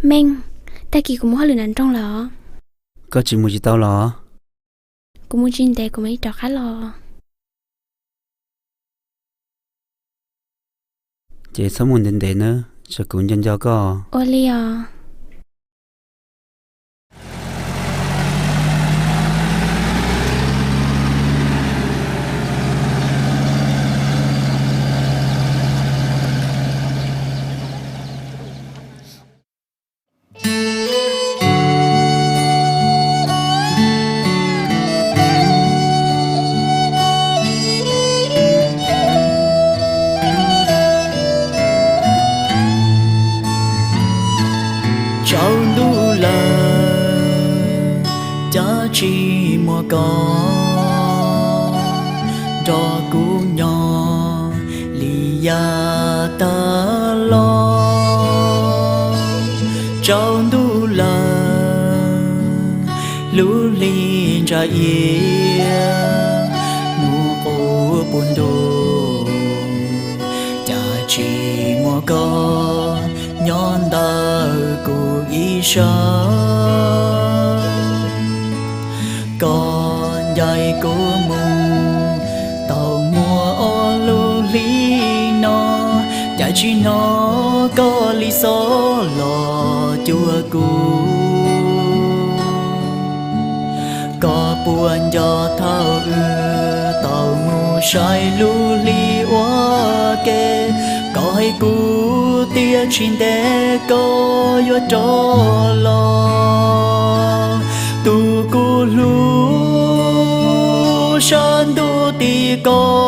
Mình, ta kỳ cũng muốn lừa nắn trong lọ. Có chỉ một gì tao lọ. Cũng muốn chuyên đề của mấy trò khá lò. Chị sống một định đề nữa, cho cũng dân cho có. Ô li à. Cháu đu là cha chi mua có cho cú nhỏ lì ya ta lo cháu đu là lũ linh ra ye nu cô buồn đồ cha chi mua có nhon ta của ý sa con dạy của mù tàu mùa ô lưu lý nó chả chỉ nó có lý số lò chua cũ có buồn cho thao tàu mù sai lưu lý quá kê coi cú tia trên đê có yo cho lo tu cú lu san tu ti có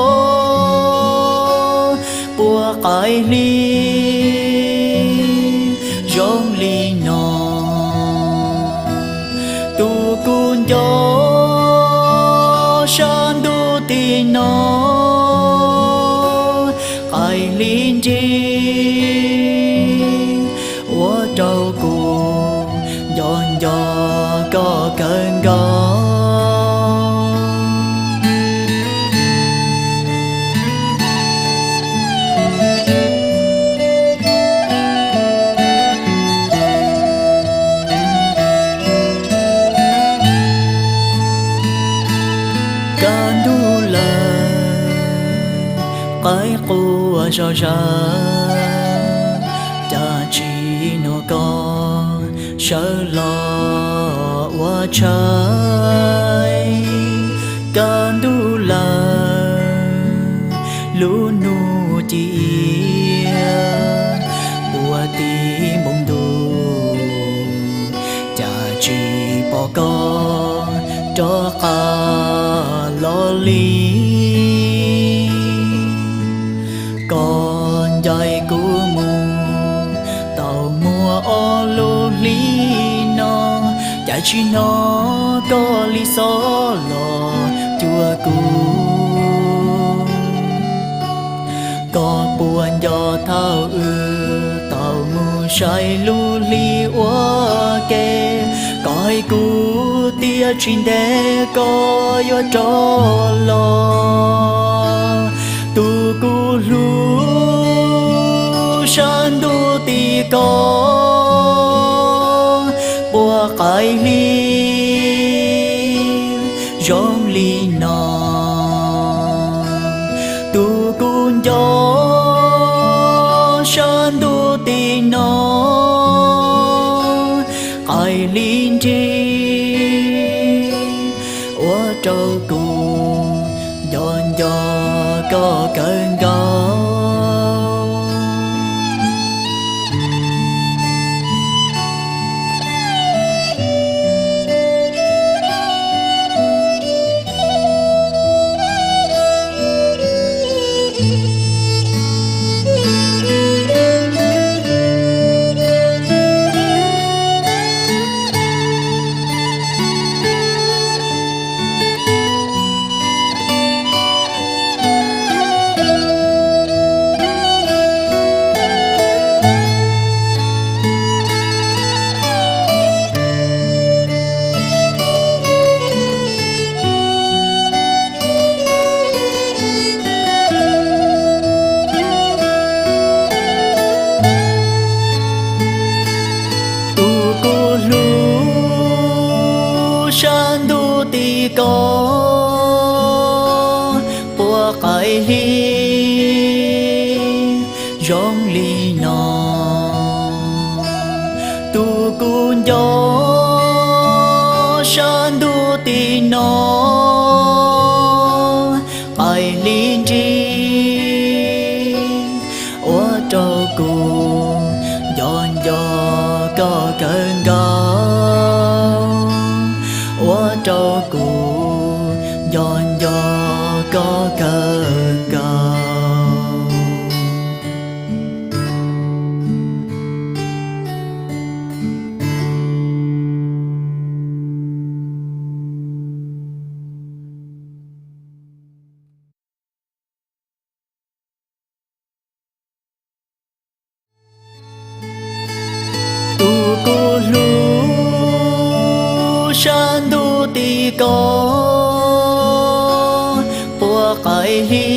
bùa cải li rong li nọ tu cún gió san tu ti nọ cải linh chi trâu cu dọn dò có cơn gió can du là cái cu cho ra cha chi nó có sợ lo quá trái can du là lũ nu chi bùa ti bông du cha chi bỏ có cho cả lo li con dạy của mù tàu mùa ô lô lý nó chả chỉ nó có lý số lò chua cũ có buồn do thao tàu mù sai lưu lý quá kê coi cú tia trên đê có yo cho lo tu cú lu san tu ti có bùa cải li rong li nọ tu cún gió san tu ti nọ cải linh chi quá trâu cùng dọn dò có cơn gió bùa cái ly rong ly nọ tu cun gió sơn đu tì nọ ai linh chi ô trâu cu giòn giò có cơn gao ô trâu cu giòn giò có cơn gao tu cô lu san du ti có bùa cái ly